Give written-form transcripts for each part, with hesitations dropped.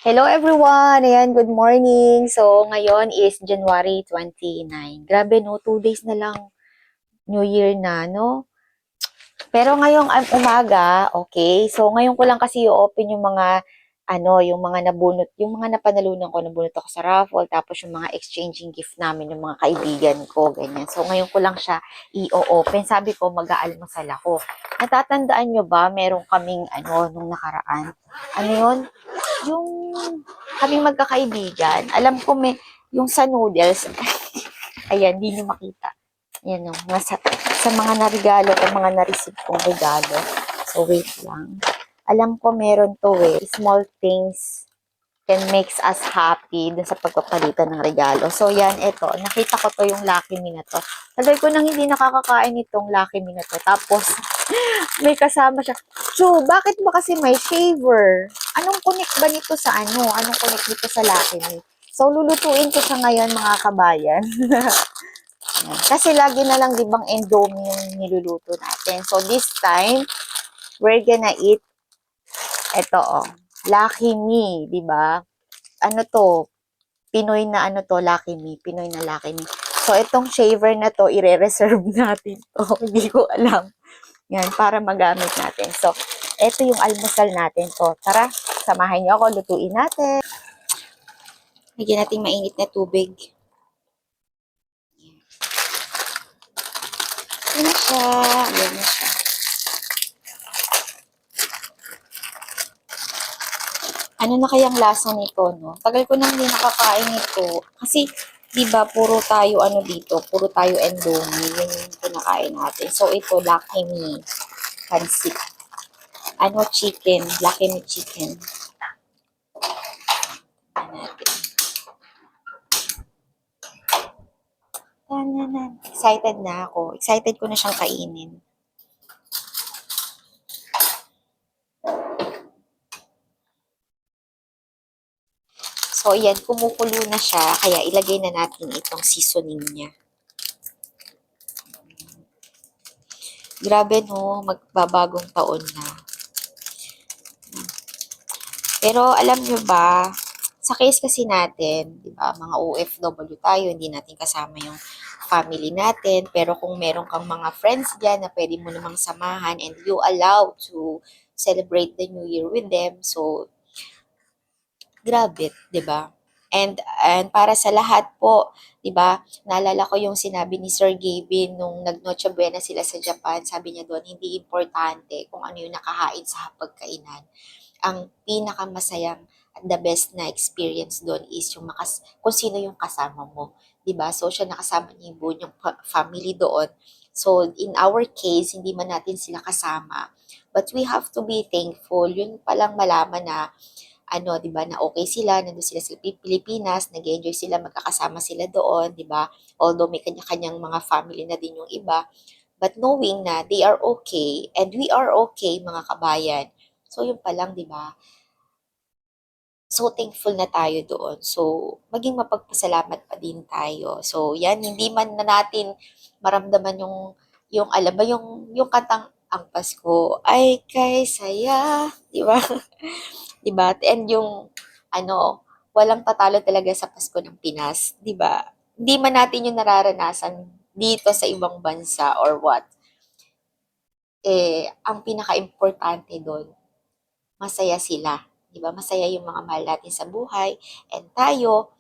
Hello everyone! Ayan, good morning. So, ngayon is January 29. Grabe no, 2 days na lang New Year na, no? Pero ngayong umaga, okay. So, ngayon ko lang kasi i-open yung mga yung mga nabunot, yung mga napanalunan ko, nabunot ako sa raffle, tapos yung mga exchanging gift namin ng mga kaibigan ko, ganyan. So, ngayon ko lang siya i-open. Sabi ko, mag-aalmusal ako. Natatandaan nyo ba, meron kaming nung nakaraan? Ano yun? Yung kaming magkakaibigan, alam ko may, yung sa noodles, ayan, di nyo makita. Yan o, sa mga narigalo o mga na-receive kong regalo. So, wait lang. Alam ko meron to small things can makes us happy dun sa pagpapalitan ng regalo. So, yan, eto. Nakita ko to yung Lucky Me na to. Tagal ko nang hindi nakakakain itong Lucky Me na to. Tapos, may kasama siya. Chu, bakit ba kasi may shaver? Anong connect ba nito sa ano? Anong connect nito sa Lucky Me? So, lulutuin ko siya ngayon, mga kabayan. Kasi lagi na lang, di bang, Indomie yung niluluto natin. So, this time, we're gonna eat, eto, Lucky Me, di ba? Ano to? Pinoy na ano to, Lucky Me. Pinoy na Lucky Me. So, itong shaver na to, ire-reserve natin to. Hindi ko alam. Yan, para magamit natin. So, ito yung almusal natin. So, tara, samahan niyo ako, lutuin natin. Lagyan natin mainit na tubig. Yan na siya. Yan na siya. Ano na kayang lasa nito, no? Tagal ko nang hindi nakakain nito. Kasi, di ba, puro tayo ano dito, puro tayo Indomie. Yun yung kinakain natin. So, ito, Lucky Me. Pansit. Chicken. Lucky Me chicken. Ano natin. Tananan. Excited na ako. Excited ko na siyang kainin. So, ayan, kumukulo na siya. Kaya ilagay na natin itong seasoning niya. Grabe no, magbabagong taon na. Pero alam nyo ba, sa case kasi natin, di ba, mga OFW tayo, hindi natin kasama yung family natin. Pero kung meron kang mga friends dyan na pwede mo namang samahan and you allow to celebrate the New Year with them, so grabe, 'di ba? And para sa lahat po, 'di ba? Naalala ko yung sinabi ni Sir Gavin nung nag-Noche Buena sila sa Japan. Sabi niya doon, hindi importante kung ano yung nakahain sa hapagkainan. Ang pinakamasayang at the best na experience doon is yung kung sino yung kasama mo, 'di ba? So siya nakasama niya yung buong yung family doon. So in our case, hindi man natin sila kasama, but we have to be thankful. Yun palang malaman na 'di ba, na okay sila, nandun sila sa Pilipinas, nag-enjoy sila, magkakasama sila doon, 'di ba? Although may kanya-kanyang mga family na din yung iba, but knowing na they are okay and we are okay, mga kabayan. So, yun pa lang, 'di ba? So, thankful na tayo doon. So, maging mapagpasalamat pa din tayo. So, yan, hindi man na natin maramdaman yung alam ba, yung kantang ang Pasko ay kay saya, 'di ba? 'Di ba? And yung walang tatalo talaga sa Pasko ng Pinas, 'di ba? Hindi man natin yung nararanasan dito sa ibang bansa or what. Ang pinaka-importante doon, masaya sila, 'di ba? Masaya yung mga mahal natin sa buhay and tayo,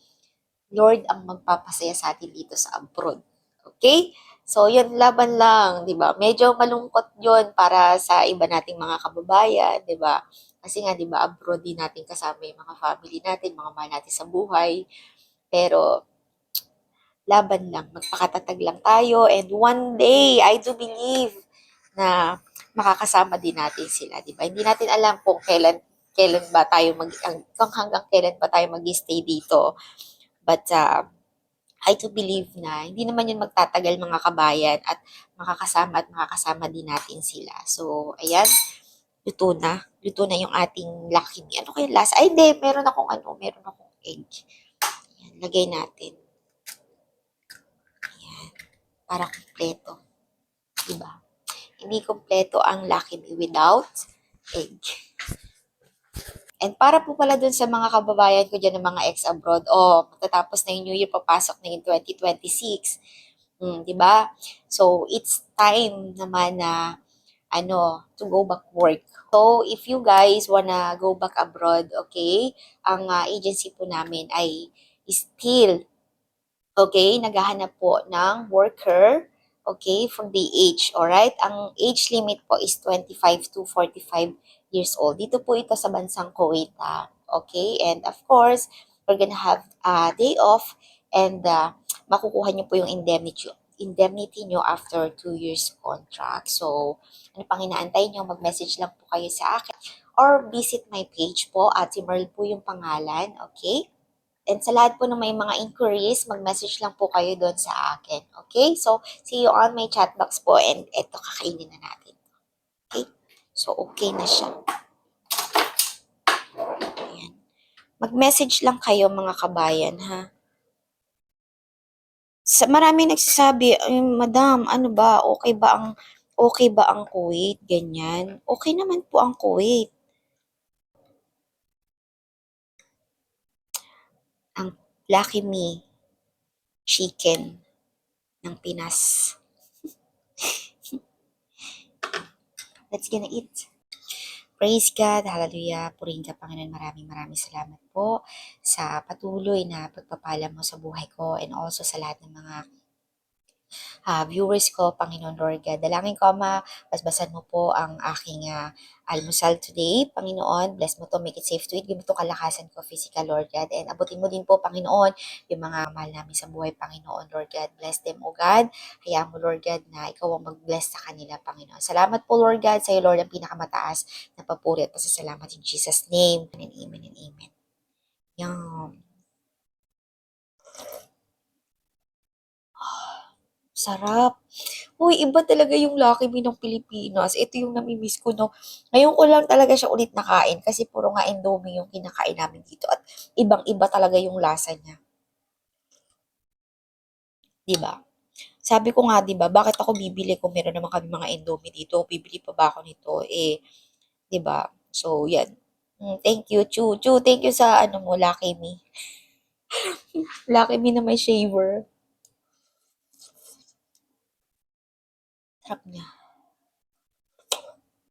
Lord ang magpapasaya sa atin dito sa abroad. Okay? So, yun, laban lang, di ba? Medyo malungkot yun para sa iba nating mga kababayan, di ba? Kasi nga, di ba, abroad din natin kasama yung mga family natin, mga mahal natin sa buhay. Pero, laban lang, magpakatatag lang tayo. And one day, I do believe na makakasama din natin sila, di ba? Hindi natin alam kung kailan ba tayo kung hanggang kailan ba tayo mag-stay dito. But, I do believe na hindi naman yun magtatagal, mga kabayan, at makakasama din natin sila. So, ayan, luto na. Luto na yung ating Lucky Me. Ano kaya last? Ay, hindi. Meron akong egg. Ayan, lagay natin. Ayan, para kumpleto. Diba? Hindi kumpleto ang Lucky Me without egg. And para po pala dun sa mga kababayan ko dyan ng mga ex-abroad, matatapos na yung New Year, papasok na yung 2026. 'Di ba? So, it's time naman na to go back work. So, if you guys wanna go back abroad, okay, ang agency po namin ay still, okay, naghahanap po ng worker, okay, from the age, alright? Ang age limit po is 25 to 45 years old. Dito po ito sa bansang Kuwait, okay? And of course, we're gonna have a day off and makukuha niyo po yung indemnity nyo after 2 years contract. So, ano pang inaantay nyo? Mag-message lang po kayo sa akin or visit my page po. Ate Merl po yung pangalan, okay? And sa lahat po ng may mga inquiries, mag-message lang po kayo doon sa akin. Okay? So, see you on my chat box po and eto, kakainin na natin. Okay? So, okay na siya. Ayan. Mag-message lang kayo mga kabayan, ha? Marami nagsasabi, "Ay, madam, ano ba, okay ba ang Kuwait?" Ganyan. Okay naman po ang Kuwait. Ang Lucky Me chicken ng Pinas. Let's gonna eat. Praise God, hallelujah, purihin ka Panginoon, maraming salamat po sa patuloy na pagpapala mo sa buhay ko and also sa lahat ng mga viewers ko, Panginoon Lord God. Dalangin ko, Ama, basbasan mo po ang aking almusal today. Panginoon, bless mo to, make it safe to eat. Give mo to kalakasan ko, physical, Lord God. And abutin mo din po, Panginoon, yung mga mahal namin sa buhay, Panginoon, Lord God. Bless them, O God. Hayaan mo, Lord God, na ikaw ang mag-bless sa kanila, Panginoon. Salamat po, Lord God, sa iyo, Lord, ang pinakamataas na papuri at pasasalamat in Jesus' name. And amen and amen. Yum. Sarap. Uy, iba talaga yung Lucky Me ng Pilipinas. Ito yung nami-miss ko, no. Ngayon ko lang talaga siya ulit nakain kasi puro nga Indomie yung kinakain namin dito at ibang-iba talaga yung lasa niya, 'di ba? Sabi ko nga, 'di ba, bakit ako bibili kung meron naman kami mga Indomie dito? Bibili pa ba ako nito? 'Di ba? So, 'yan. Thank you, Chu. Chu, thank you sa ano mo, Lucky Me. Lucky Me na may shaver. Sarap niya.